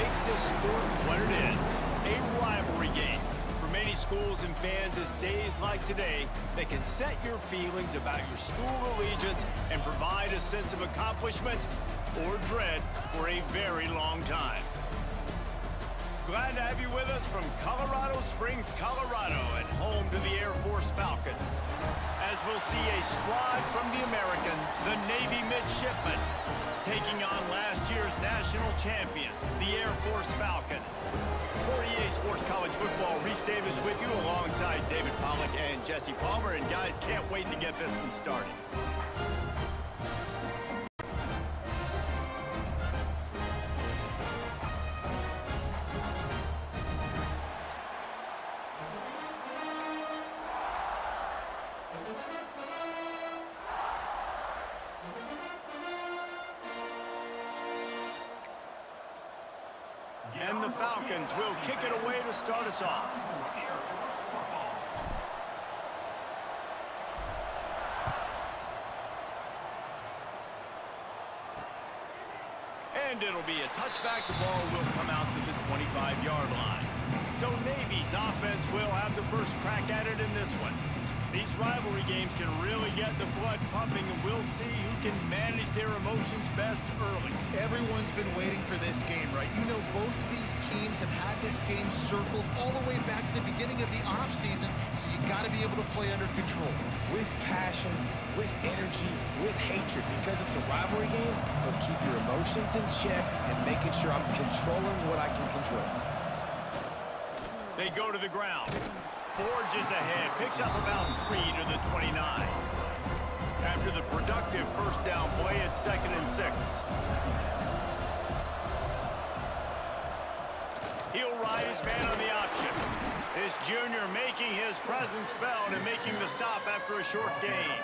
makes this sport what it is, a rivalry game. For many schools and fans, it's days like today that can set your feelings about your school allegiance and provide a sense of accomplishment or dread for a very long time. Glad to have you with us from Colorado Springs, Colorado, and home to the Air Force Falcons. As we'll see a squad from the American, the Navy midshipmen, taking on last year's national champions, the Air Force Falcons. For EA Sports College Football, Reese Davis with you alongside David Pollack and Jesse Palmer. And guys, can't wait to get this one started. And the Falcons will kick it away to start us off. And it'll be a touchback. The ball will come out to the 25-yard line. So Navy's offense will have the first crack at it in this one. These rivalry games can really get the blood pumping, and we'll see who can manage their emotions best early. Everyone's been waiting for this game, right? You know, both of these teams have had this game circled all the way back to the beginning of the offseason, so you got to be able to play under control. With passion, with energy, with hatred, because it's a rivalry game, but keep your emotions in check and making sure I'm controlling what I can control. They go to the ground. Forges ahead, picks up about 3 to the 29. After the productive first down play, it's 2nd and 6. He'll ride his man on the option. This junior making his presence felt and making the stop after a short gain.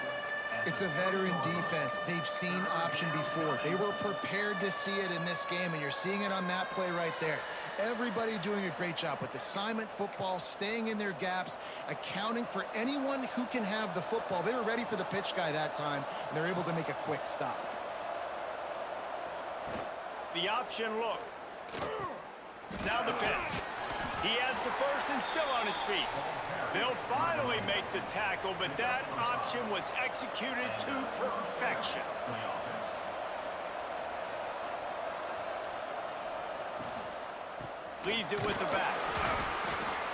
It's a veteran defense. They've seen option before. They were prepared to see it in this game, and you're seeing it on that play right there. Everybody doing a great job with assignment football, staying in their gaps, accounting for anyone who can have the football. They were ready for the pitch guy that time, and they're able to make a quick stop. The option look. Now the pitch. He has the first and still on his feet. They'll finally make the tackle, but that option was executed to perfection. Leaves it with the back.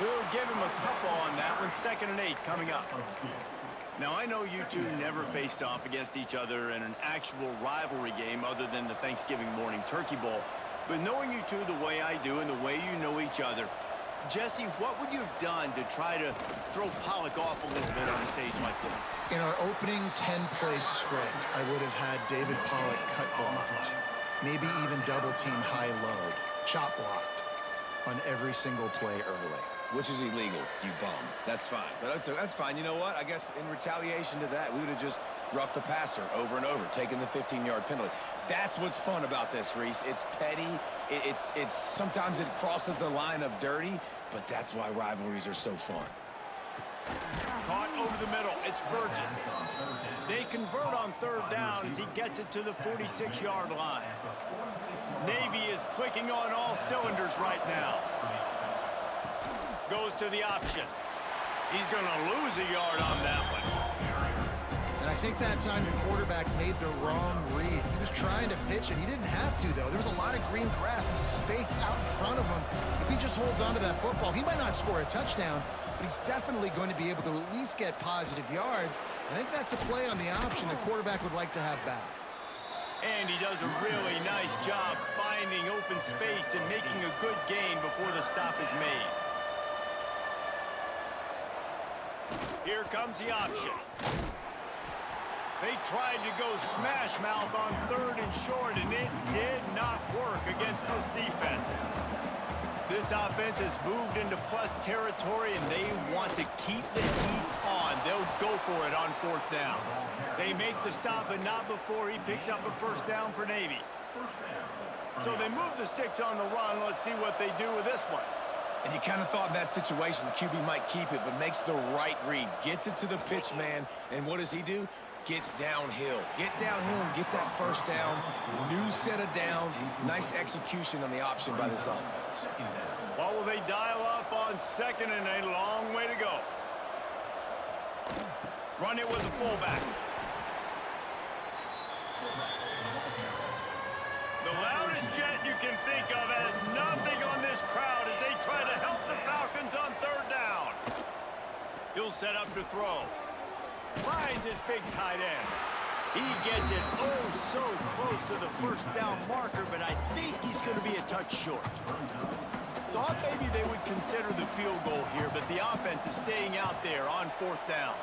We'll give him a couple on that one. 2nd and 8 coming up. Now, I know you two never faced off against each other in an actual rivalry game other than the Thanksgiving morning Turkey Bowl. But knowing you two the way I do and the way you know each other, Jesse, what would you have done to try to throw Pollack off a little bit on a stage like this? In our opening 10-play script, I would have had David Pollack cut blocked, maybe even double-team high-load, chop blocked on every single play early. Which is illegal, you bum. That's fine. But that's fine. You know what? I guess in retaliation to that, we would have just roughed the passer over and over, taking the 15-yard penalty. That's what's fun about this, Reese. It's petty. It's sometimes it crosses the line of dirty, but that's why rivalries are so fun. Caught over the middle. It's Burgess. They convert on 3rd down as he gets it to the 46-yard line. Navy is clicking on all cylinders right now. Goes to the option. He's going to lose a yard on that one. And I think that time the quarterback made the wrong read. He was trying to pitch it. He didn't have to, though. There was a lot of green grass and space out in front of him. If he just holds on to that football, he might not score a touchdown, but he's definitely going to be able to at least get positive yards. I think that's a play on the option the quarterback would like to have back. And he does a really nice job finding open space and making a good gain before the stop is made. Here comes the option. They tried to go smash mouth on 3rd and short, and it did not work against this defense. This offense has moved into plus territory, and they want to keep the heat on. They'll go for it on 4th down. They make the stop, but not before he picks up a first down for Navy. So they move the sticks on the run. Let's see what they do with this one. And you kind of thought in that situation QB might keep it, but makes the right read. Gets it to the pitch man, and what does he do? gets downhill. Get downhill and get that first down. New set of downs. Nice execution on the option by this offense. What will they dial up on second and a long way to go? Run it with the fullback. The loudest jet you can think of has nothing on this crowd as they try to help the Falcons on third down. He'll set up to throw. Finds his big tight end. He gets it oh so close to the first down marker, but I think he's going to be a touch short. Thought maybe they would consider the field goal here, but the offense is staying out there on fourth down.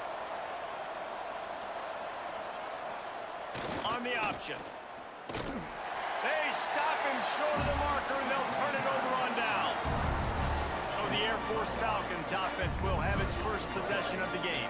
On the option. They stop him short of the marker, and they'll turn it over on down. So the Air Force Falcons offense will have its first possession of the game.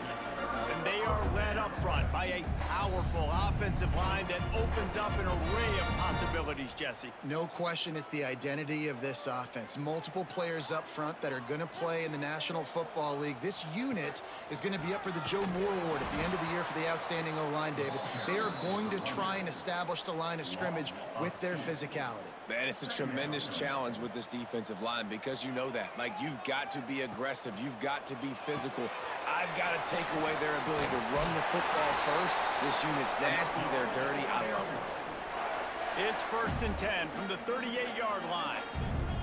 And they are led up front by a powerful offensive line that opens up an array of possibilities, Jesse. No question, it's the identity of this offense. Multiple players up front that are going to play in the National Football League. This unit is going to be up for the Joe Moore Award at the end of the year for the outstanding O-line, David. They are going to try and establish the line of scrimmage with their physicality. Man, it's a tremendous challenge with this defensive line because you know that. Like, you've got to be aggressive. You've got to be physical. I've got to take away their ability to run the football first. This unit's nasty. They're dirty. I love it. It's 1st and 10 from the 38-yard line.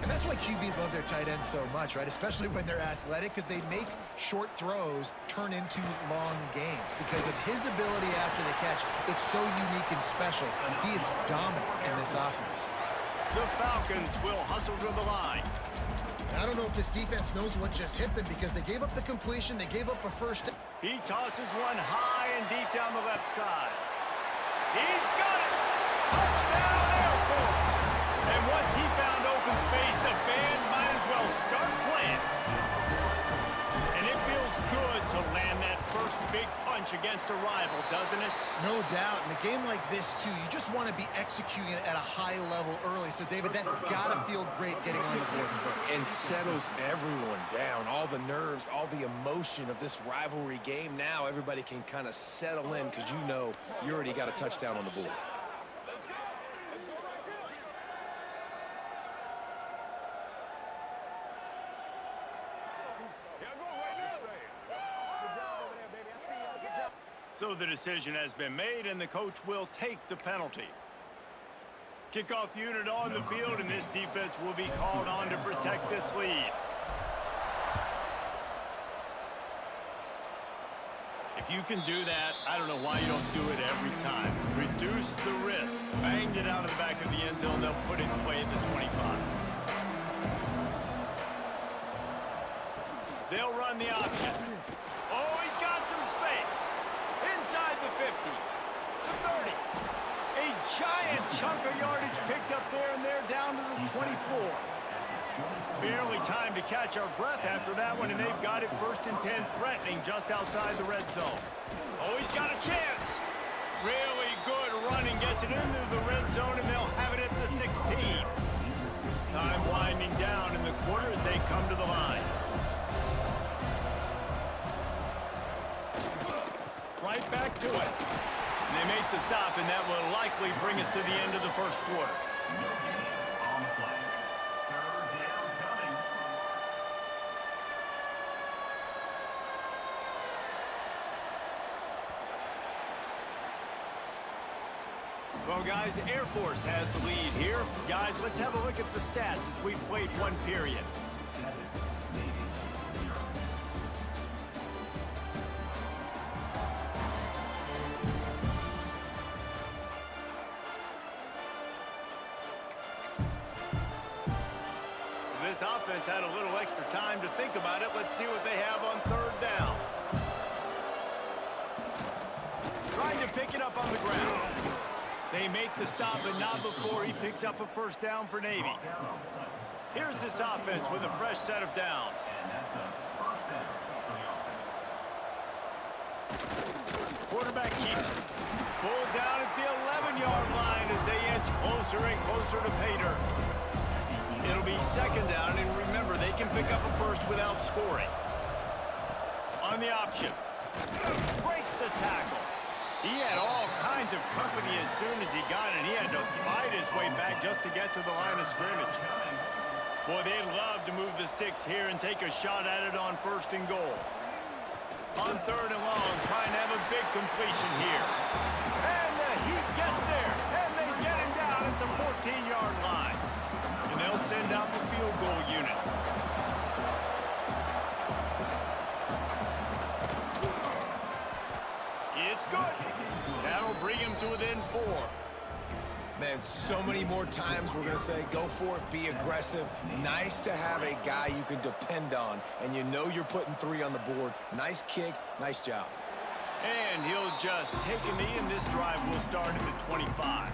And that's why QBs love their tight ends so much, right? Especially when they're athletic, because they make short throws turn into long gains. Because of his ability after the catch, it's so unique and special. He is dominant in this offense. The Falcons will hustle to the line. I don't know if this defense knows what just hit them because they gave up the completion, they gave up a first. He tosses one high and deep down the left side. He's got it! Touchdown, Air Force! And once he found open space, the band might as well start playing. And it feels good to land that first big punch against a rival, doesn't it? No doubt. In a game like this, too, you just want to be executing it at a high level early. So, David, that's got to feel great getting on the board first. And settles everyone down. All the nerves, all the emotion of this rivalry game. Now everybody can kind of settle in because you know you already got a touchdown on the board. So the decision has been made, and the coach will take the penalty. Kickoff unit on the field, and this defense will be called on to protect this lead. If you can do that, I don't know why you don't do it every time. Reduce the risk. Banged it out of the back of the end zone. They'll put it away at the 25. They'll run the option. Oh, he's got some space. Inside the 50, the 30. A giant chunk of yardage picked up there, and they're down to the 24. Barely time to catch our breath after that one, and they've got it 1st and 10, threatening just outside the red zone. Oh, he's got a chance. Really good running, gets it into the red zone, and they'll have it at the 16. Time winding down in the quarter as they come to the line. Right back to it. And they make the stop, and that will likely bring us to the end of the first quarter. Well, guys, Air Force has the lead here. Guys, let's have a look at the stats as we've played one period. This offense had a little extra time to think about it. Let's see what they have on third down. Trying to pick it up on the ground. They make the stop, but not before he picks up a first down for Navy. Here's this offense with a fresh set of downs. Quarterback keeps it. Pulled down at the 11-yard line as they inch closer and closer to pay dirt. It'll be second down, and remember, they can pick up a first without scoring. On the option. Breaks the tackle. He had all kinds of company as soon as he got it. He had to fight his way back just to get to the line of scrimmage. Boy, they'd love to move the sticks here and take a shot at it on 1st and goal. On 3rd and long, trying to have a big completion here. And the Heat gets there, and they get him down at the 14-yard line. And they'll send out the field goal unit. It's good. That'll bring him to within 4. Man, so many more times we're going to say, go for it, be aggressive. Nice to have a guy you can depend on, and you know you're putting 3 on the board. Nice kick, nice job. And he'll just take a knee, and this drive will start at the 25.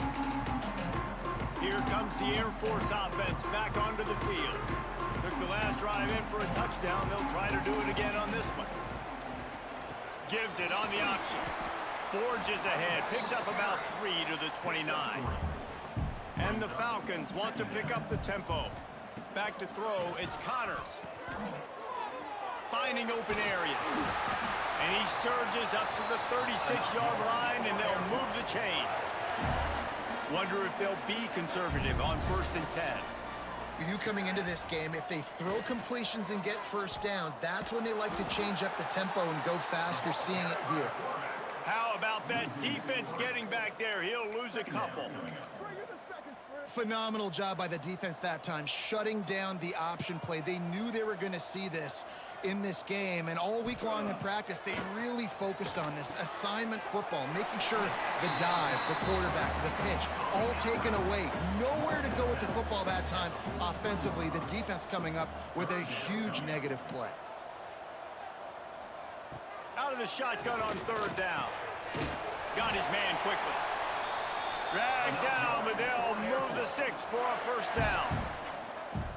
Here comes the Air Force offense back onto the field. Took the last drive in for a touchdown. They'll try to do it again on this one. Gives it on the option. Forges ahead, picks up about 3 to the 29. And the Falcons want to pick up the tempo. Back to throw, it's Connors. Finding open areas. And he surges up to the 36-yard line, and they'll move the chains. Wonder if they'll be conservative on 1st and 10. You coming into this game, if they throw completions and get 1st downs, that's when they like to change up the tempo and go fast. You're seeing it here. How about that defense getting back there? He'll lose a couple. Phenomenal job by the defense that time, shutting down the option play. They knew they were going to see this in this game, and all week long in practice, they really focused on this assignment football, making sure the dive, the quarterback, the pitch, all taken away. Nowhere to go with the football that time offensively. The defense coming up with a huge negative play. Out of the shotgun on 3rd down. Got his man quickly. Dragged down, but they'll move the sticks for a 1st down.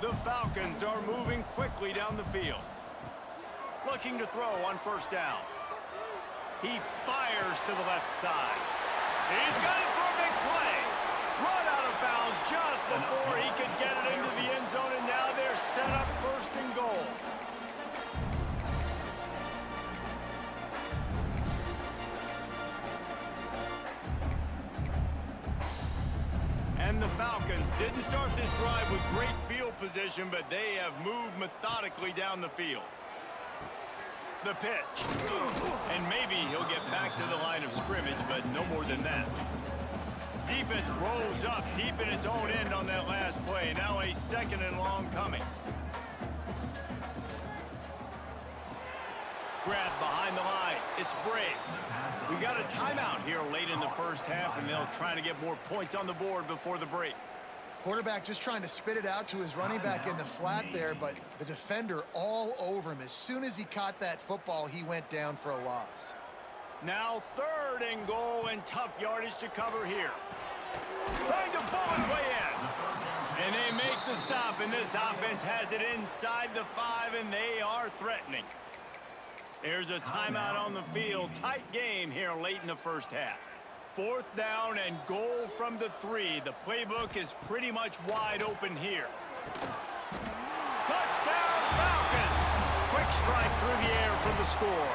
The Falcons are moving quickly down the field. Looking to throw on 1st down. He fires to the left side. He's got it for a big play. Run out of bounds just before he could get it into the end zone, and now they're set up 1st and goal. And the Falcons didn't start this drive with great field position, but they have moved methodically down the field. The pitch. And maybe he'll get back to the line of scrimmage, but no more than that. Defense rolls up deep in its own end on that last play. Now a 2nd and long coming. Grab behind the line. It's Brave. We got a timeout here late in the 1st half, and they'll try to get more points on the board before the break. Quarterback just trying to spit it out to his running back in the flat there, but the defender all over him. As soon as he caught that football, he went down for a loss. Now 3rd and goal, and tough yardage to cover here. Trying to bull his way in. And they make the stop, and this offense has it inside the 5, and they are threatening. There's a timeout on the field. Tight game here late in the 1st half. 4th down and goal from the 3. The playbook is pretty much wide open here. Touchdown, Falcons! Quick strike through the air for the score.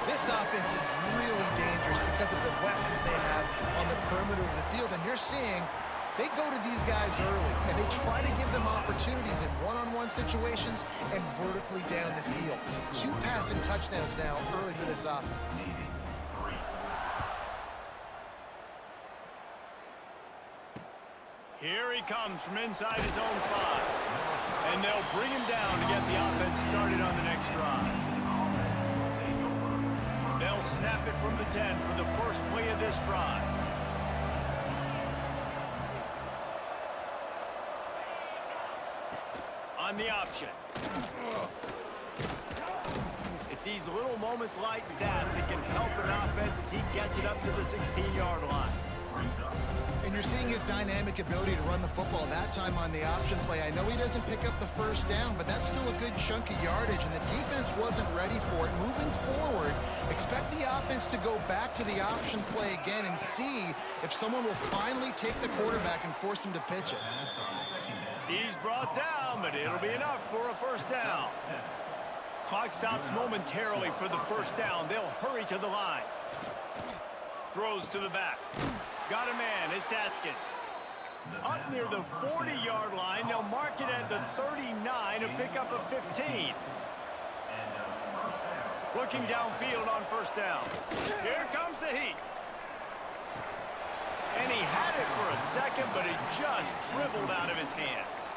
This offense is really dangerous because of the weapons they have on the perimeter of the field. And you're seeing they go to these guys early, and they try to give them opportunities in one-on-one situations and vertically down the field. 2 passing touchdowns now early for this offense. Here he comes from inside his own 5. And they'll bring him down to get the offense started on the next drive. They'll snap it from the 10 for the first play of this drive. On the option. It's these little moments like that that can help an offense as he gets it up to the 16-yard line. And you're seeing his dynamic ability to run the football that time on the option play. I know he doesn't pick up the 1st down, but that's still a good chunk of yardage, and the defense wasn't ready for it. Moving forward, expect the offense to go back to the option play again and see if someone will finally take the quarterback and force him to pitch it. He's brought down, but it'll be enough for a 1st down. Clock stops momentarily for the 1st down. They'll hurry to the line. Throws to the back. Got a man. It's Atkins. Up near the 40-yard line. They'll mark it at the 39 and pick up a 15. Looking downfield on first down. Here comes the heat. And he had it for a second, but it just dribbled out of his hands.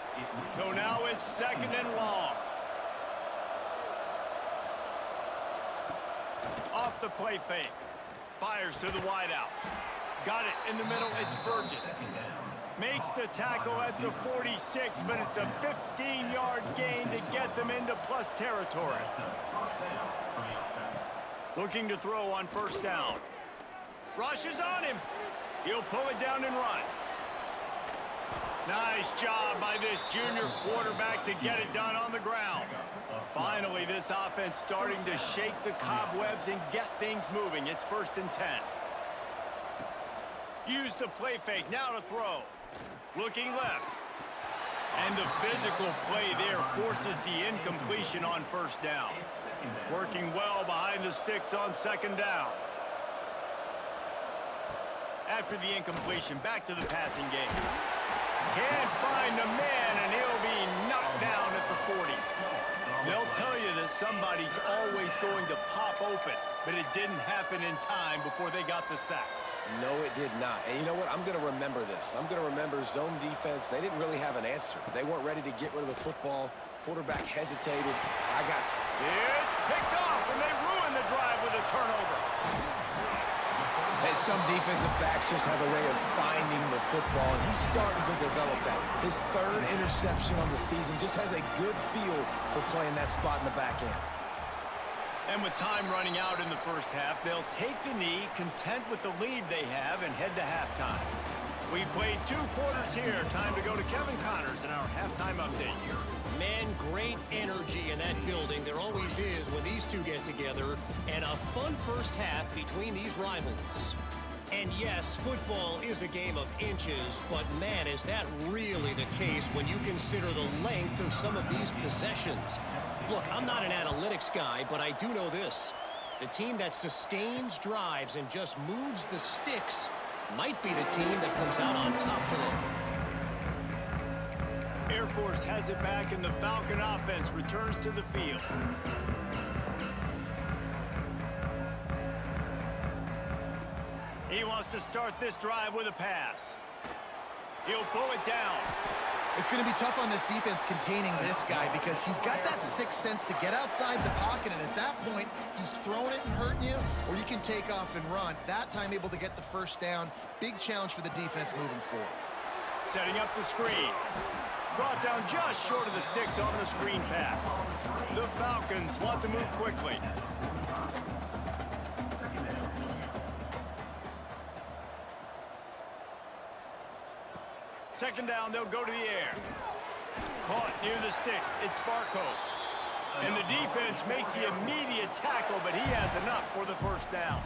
So now it's second and long. Off the play fake. Fires to the wideout. Got it in the middle. It's Burgess. Makes the tackle at the 46, but it's a 15-yard gain to get them into plus territory. Looking to throw on first down. Rushes on him. He'll pull it down and run. Nice job by this junior quarterback to get it done on the ground. Finally, this offense starting to shake the cobwebs and get things moving. It's 1st and 10. Use the play fake. Now to throw. Looking left. And the physical play there forces the incompletion on first down. Working well behind the sticks on second down. After the incompletion, back to the passing game. Can't find the man, and he'll be knocked down at the 40. They'll tell you that somebody's always going to pop open, but it didn't happen in time before they got the sack. No, it did not. And you know what? I'm going to remember this. I'm going to remember zone defense. They didn't really have an answer. They weren't ready to get rid of the football. Quarterback hesitated. It's picked off, and they ruin the drive with a turnover. And some defensive backs just have a way of finding the football, and he's starting to develop that. His 3rd interception on the season just has a good feel for playing that spot in the back end. And with time running out in the first half, they'll take the knee, content with the lead they have, and head to halftime. We played 2 quarters here. Time to go to Kevin Connors in our halftime update here. Man, great energy in that building. There always is when these two get together. And a fun first half between these rivals. And yes, football is a game of inches, but man, is that really the case when you consider the length of some of these possessions. Look, I'm not an analytics guy, but I do know this. The team that sustains drives and just moves the sticks might be the team that comes out on top today. Air Force has it back, and the Falcon offense returns to the field. He wants to start this drive with a pass. He'll pull it down. It's going to be tough on this defense containing this guy because he's got that sixth sense to get outside the pocket, and at that point, he's throwing it and hurting you, or you can take off and run. That time able to get the first down. Big challenge for the defense moving forward. Setting up the screen. Brought down just short of the sticks on the screen pass. The Falcons want to move quickly. Second down, they'll go to the air. Caught near the sticks. It's Barco. And the defense makes the immediate tackle, but he has enough for the first down.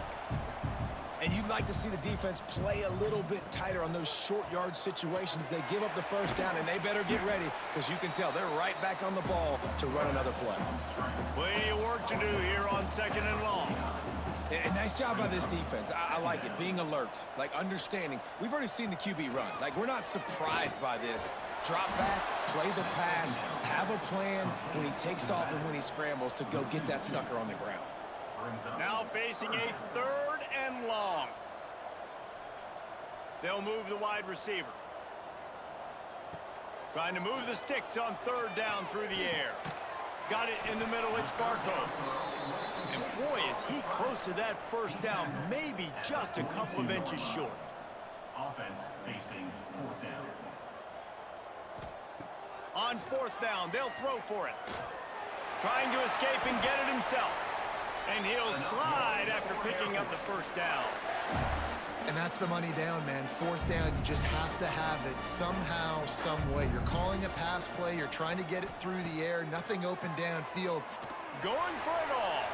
And you'd like to see the defense play a little bit tighter on those short yard situations. They give up the first down, and they better get ready because you can tell they're right back on the ball to run another play. Plenty of work to do here on second and long. And nice job by this defense. I like it, being alert, like understanding. We've already seen the QB run. Like, we're not surprised by this. Drop back, play the pass, have a plan when he takes off and when he scrambles to go get that sucker on the ground. Now facing a third and long. They'll move the wide receiver. Trying to move the sticks on third down through the air. Got it in the middle, it's Barco. And boy, is he close to that first down, maybe just a couple of inches short. Offense facing fourth down. On fourth down, they'll throw for it. Trying to escape and get it himself. And he'll slide after picking up the first down. And that's the money down, man. Fourth down, you just have to have it somehow, some way. You're calling a pass play. You're trying to get it through the air. Nothing open downfield. Going for it all.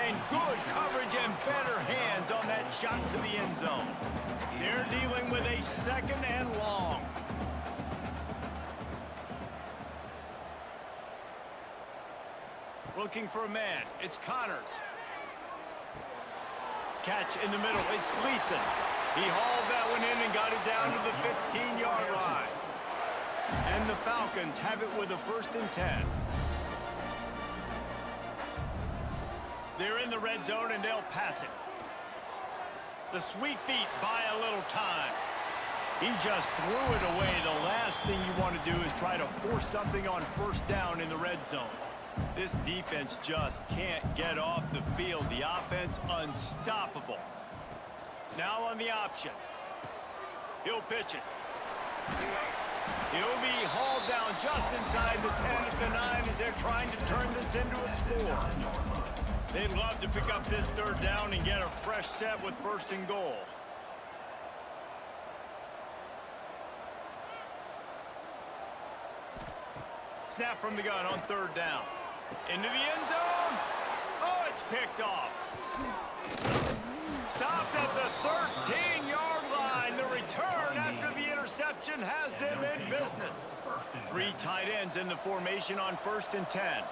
And good coverage and better hands on that shot to the end zone. They're dealing with a second and long. Looking for a man. It's Connors. catch in the middle. It's Gleason. He hauled that one in and got it down to the 15-yard line. And the Falcons have it with a 1st and 10. They're in the red zone, and they'll pass it. The sweet feet buy a little time. He just threw it away. The last thing you want to do is try to force something on 1st down in the red zone. This defense just can't get off the field. The offense unstoppable. Now on the option. He'll pitch it. He'll be hauled down just inside the 10 at the 9 as they're trying to turn this into a score. They'd love to pick up this 3rd down and get a fresh set with 1st and goal. Snap from the gun on 3rd down. Into the end zone. Oh, it's picked off. Stopped at the 13-yard line. The return after the interception has them in business. 3 tight ends in the formation on 1st and 10.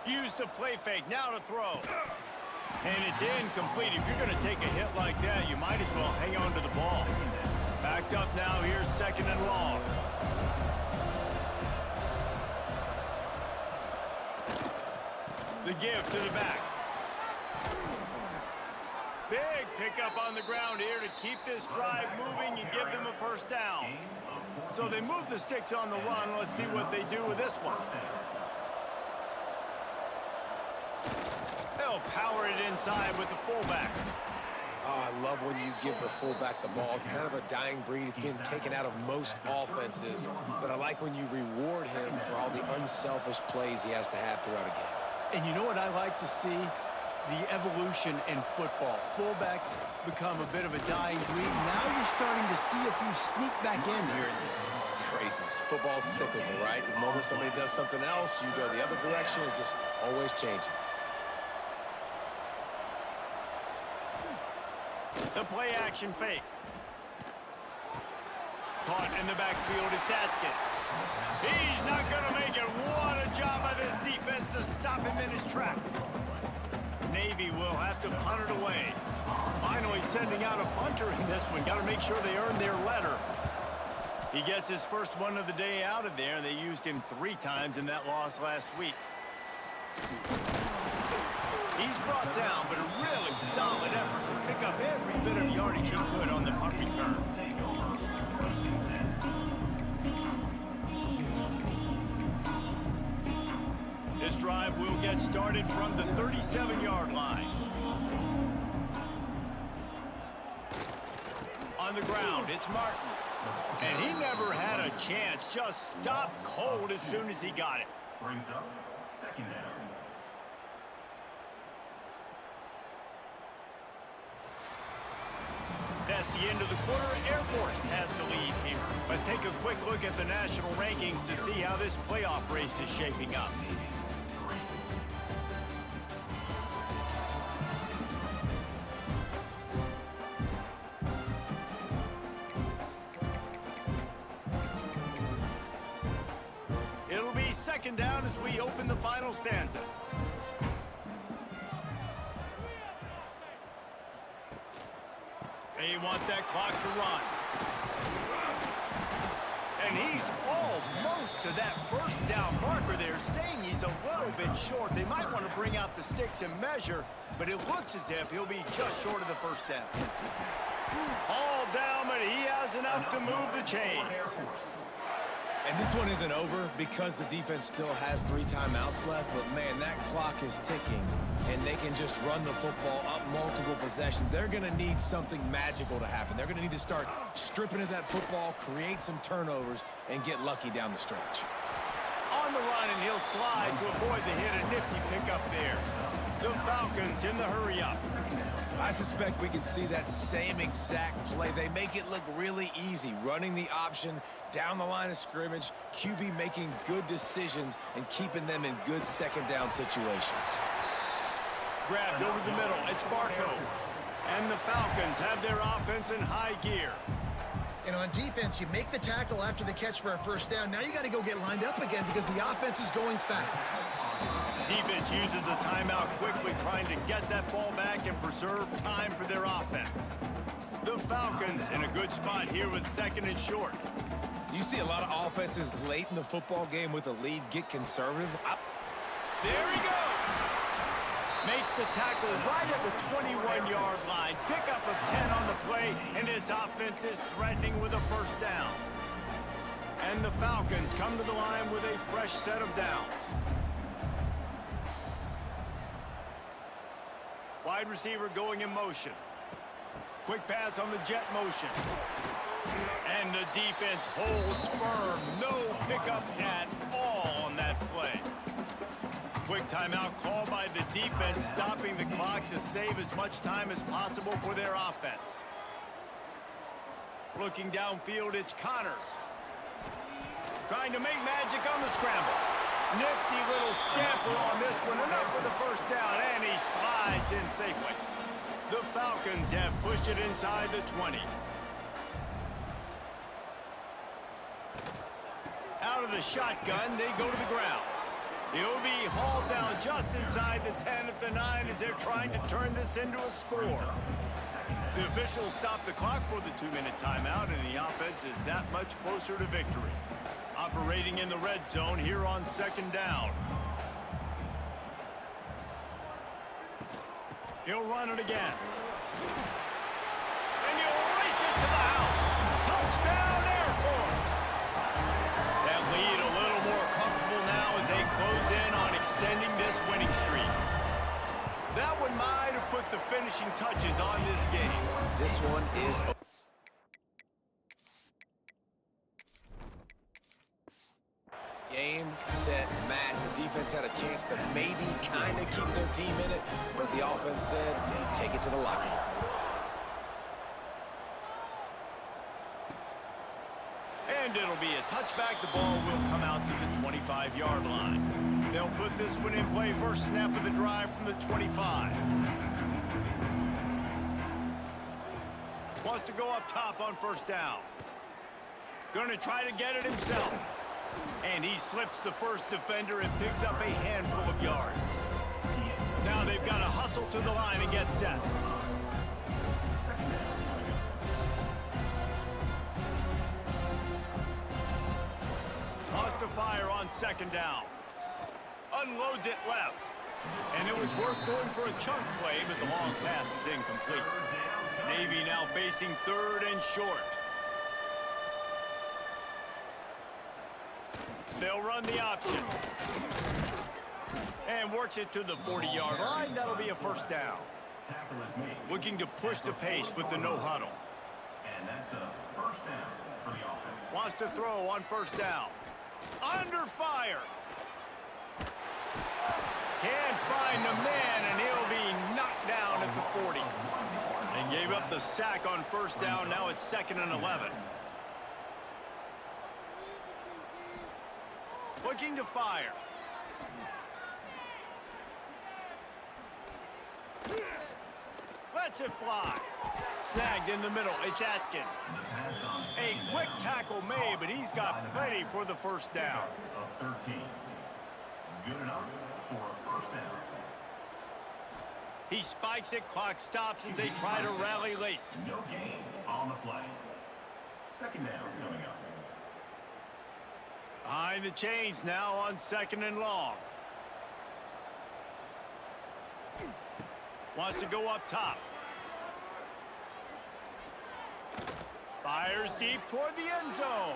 Use the play fake. Now to throw. And it's incomplete. If you're going to take a hit like that, you might as well hang on to the ball. Backed up now. Here's 2nd and long. The give to the back. Big pickup on the ground here to keep this drive moving and give them a 1st down. So they move the sticks on the run. Let's see what they do with this one. They'll power it inside with the fullback. Oh, I love when you give the fullback the ball. It's kind of a dying breed. It's been taken out of most offenses. But I like when you reward him for all the unselfish plays he has to have throughout a game. And you know what I like to see? The evolution in football. Fullbacks become a bit of a dying breed. Now you're starting to see a few sneak back in here and there. It's crazy. Football's cyclical, right? The moment somebody does something else, you go the other direction. It just always changing. The play action fake. Caught in the backfield, it's Atkins. He's not going to make it. What a job by this defense to stop him in his tracks. Navy will have to punt it away. Finally sending out a punter in this one. Got to make sure they earn their letter. He gets his first one of the day out of there. They used him 3 times in that loss last week. He's brought down, but a really solid effort to pick up every bit of yardage he could on the punt return. This drive will get started from the 37-yard line. On the ground, it's Martin. And he never had a chance. Just stopped cold as soon as he got it. Brings up 2nd down. That's the end of the quarter. Air Force has the lead here. Let's take a quick look at the national rankings to see how this playoff race is shaping up. It'll be 2nd down as we open the final stanza. They want that clock to run. And he's almost to that 1st down marker there, saying he's a little bit short. They might want to bring out the sticks and measure, but it looks as if he'll be just short of the 1st down. All down, but he has enough to move the chains. And this one isn't over because the defense still has 3 timeouts left, but man, that clock is ticking, and they can just run the football up multiple possessions. They're going to need something magical to happen. They're going to need to start stripping at that football, create some turnovers, and get lucky down the stretch. On the run, and he'll slide to avoid the hit. A nifty pickup there. The Falcons in the hurry-up. I suspect we can see that same exact play. They make it look really easy, running the option down the line of scrimmage, QB making good decisions and keeping them in good 2nd down situations. Grabbed over the middle, it's Barco. And the Falcons have their offense in high gear. And on defense, you make the tackle after the catch for a 1st down. Now you got to go get lined up again because the offense is going fast. Defense uses a timeout quickly trying to get that ball back and preserve time for their offense. The Falcons in a good spot here with 2nd and short. You see a lot of offenses late in the football game with a lead get conservative. There he goes. Makes the tackle right at the 21-yard line. Pickup of 10 on the play, and his offense is threatening with a first down. And the Falcons come to the line with a fresh set of downs. Wide receiver going in motion. Quick pass on the jet motion. And the defense holds firm. No pickup at all on that play. Quick timeout called by the defense, stopping the clock to save as much time as possible for their offense. Looking downfield, it's Connors. Trying to make magic on the scramble. Nifty little scamper on this one. Enough for the first down, and he slides in safely. The Falcons have pushed it inside the 20. Out of the shotgun, they go to the ground. He'll be hauled down just inside the 10 at the 9 as they're trying to turn this into a score. The officials stop the clock for the 2-minute timeout, and the offense is that much closer to victory. Operating in the red zone here on 2nd down. He'll run it again. And he'll race it to the house. Touchdown, Air Force. That lead a little more comfortable now as they close in on extending this winning streak. That one might have put the finishing touches on this game. This one is... Game, set, match. The defense had a chance to maybe kind of keep their team in it, but the offense said, take it to the locker room. And it'll be a touchback. The ball will come out to the 25-yard line. They'll put this one in play. First snap of the drive from the 25. Wants to go up top on first down. Going to try to get it himself. And he slips the first defender and picks up a handful of yards. Now they've got to hustle to the line and get set. Lost to fire on 2nd down. Unloads it left. And it was worth going for a chunk play, but the long pass is incomplete. Navy now facing 3rd and short. They'll run the option. And works it to the 40-yard line. That'll be a first down. Looking to push the pace with the no huddle. And that's a first down for the offense. Wants to throw on first down. Under fire. Can't find the man, and he'll be knocked down at the 40. And gave up the sack on first down. Now it's 2nd and 11. Looking to fire. Lets it fly. Snagged in the middle. It's Atkins. A quick tackle made, but he's got plenty for the first down. Of 13. Good enough for a first down. He spikes it. Clock stops as they try to rally late. No gain on the play. 2nd down coming up. Behind the chains now on 2nd and long. Wants to go up top. Fires deep toward the end zone.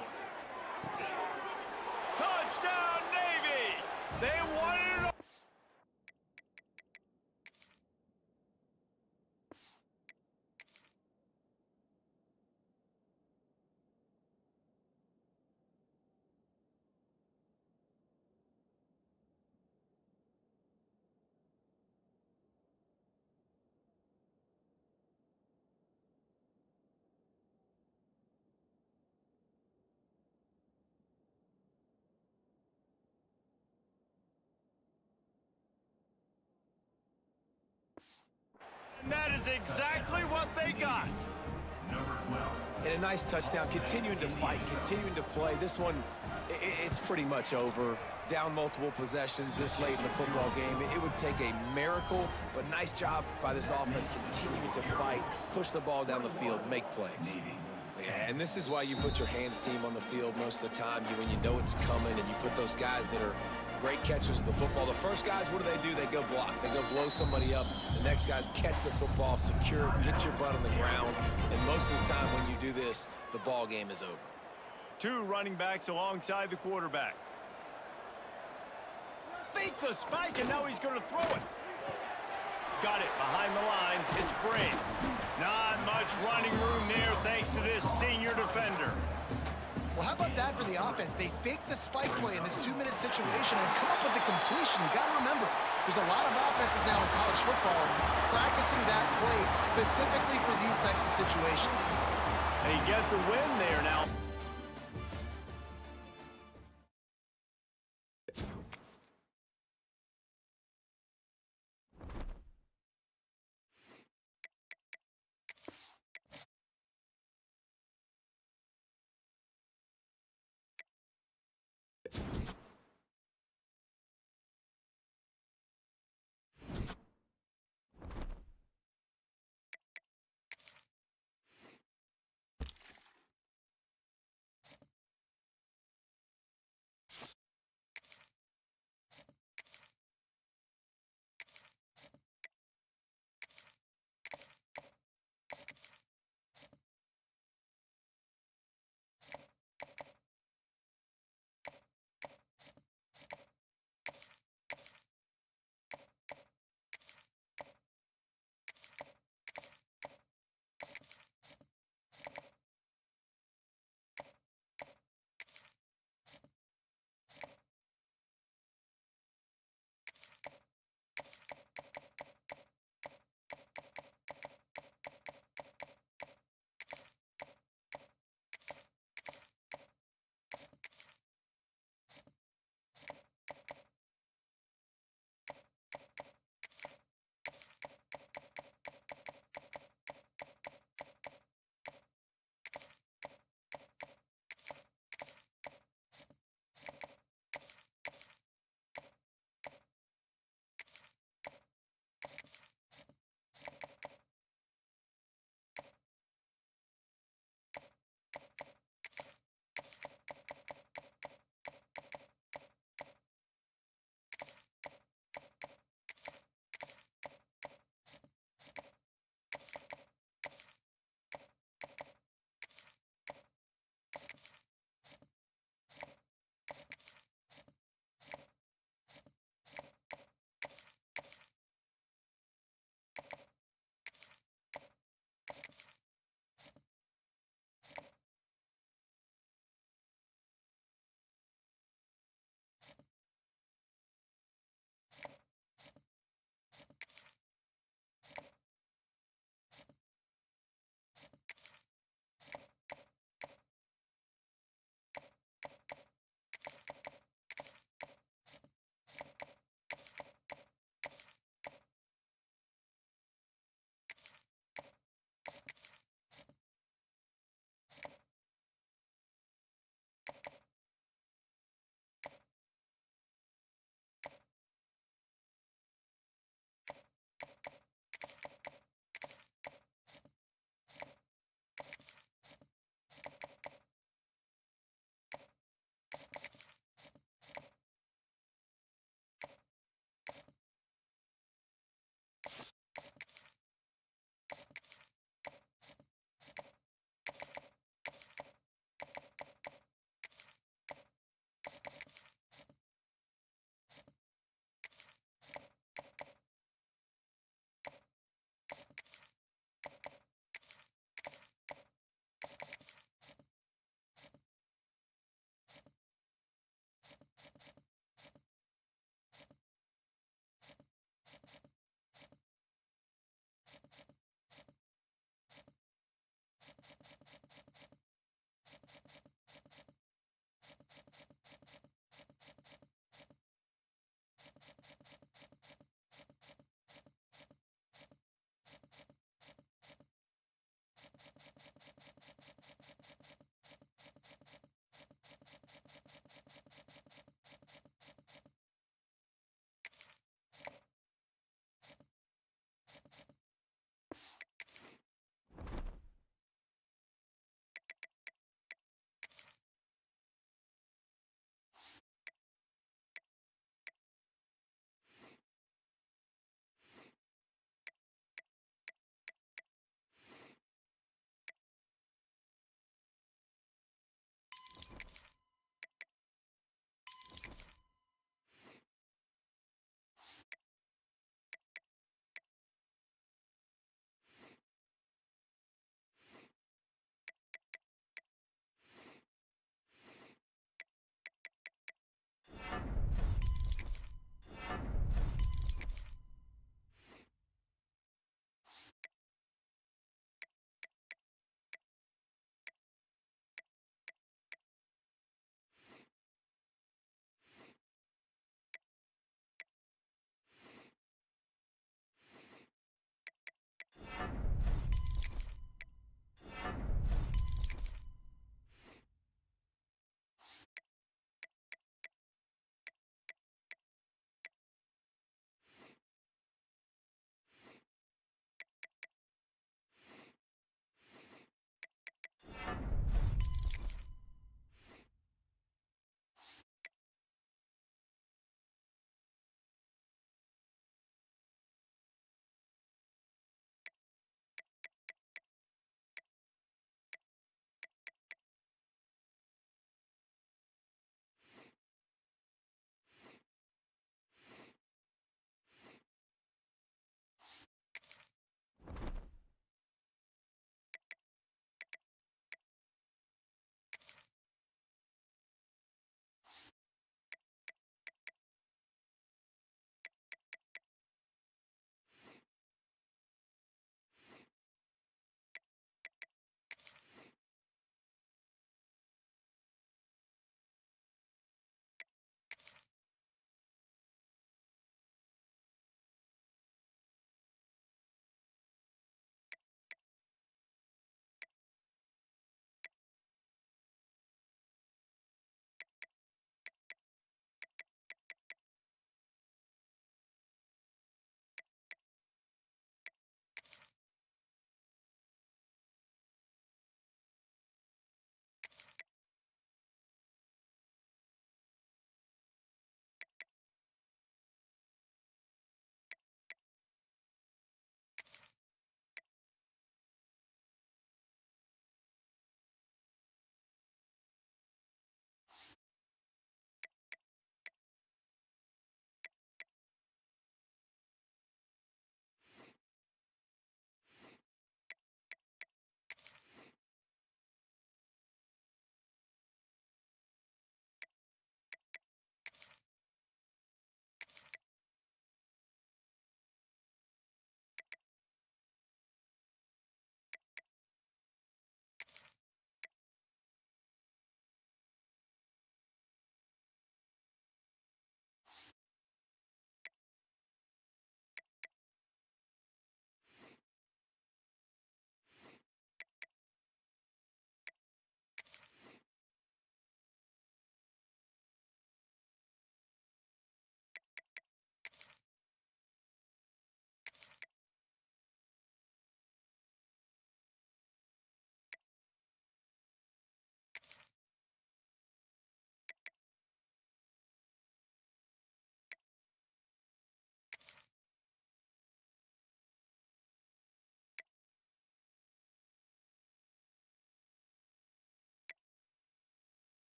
Touchdown, Navy! They won it all. And that is exactly what they got. Number 12. and a nice touchdown, continuing to fight, continuing to play. This one, it's pretty much over. Down multiple possessions this late in the football game. It would take a miracle, but nice job by this offense continuing to fight, push the ball down the field, make plays. Yeah, and this is why you put your hands team on the field most of the time, when you know it's coming, and you put those guys that are great catchers of the football. The first guys, what do? They go block. They go blow somebody up. The next guys catch the football, secure it, get your butt on the ground. And most of the time when you do this, the ball game is over. 2 running backs alongside the quarterback. Fake the spike, and now he's going to throw it. Got it behind the line. It's Brave. Not much running room there thanks to this senior defender. Well, how about that for the offense? They faked the spike play in this 2-minute situation and come up with the completion. You got to remember, there's a lot of offenses now in college football practicing that play specifically for these types of situations. They get the win there now.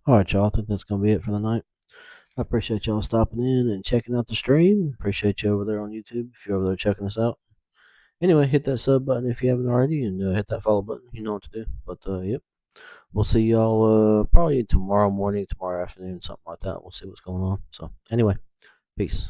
All right, y'all. I think that's going to be it for the night. I appreciate y'all stopping in and checking out the stream. Appreciate you over there on YouTube if you're over there checking us out. Anyway, hit that sub button if you haven't already, and hit that follow button. You know what to do. But, yep. We'll see y'all probably tomorrow morning, tomorrow afternoon, something like that. We'll see what's going on. So, anyway, peace.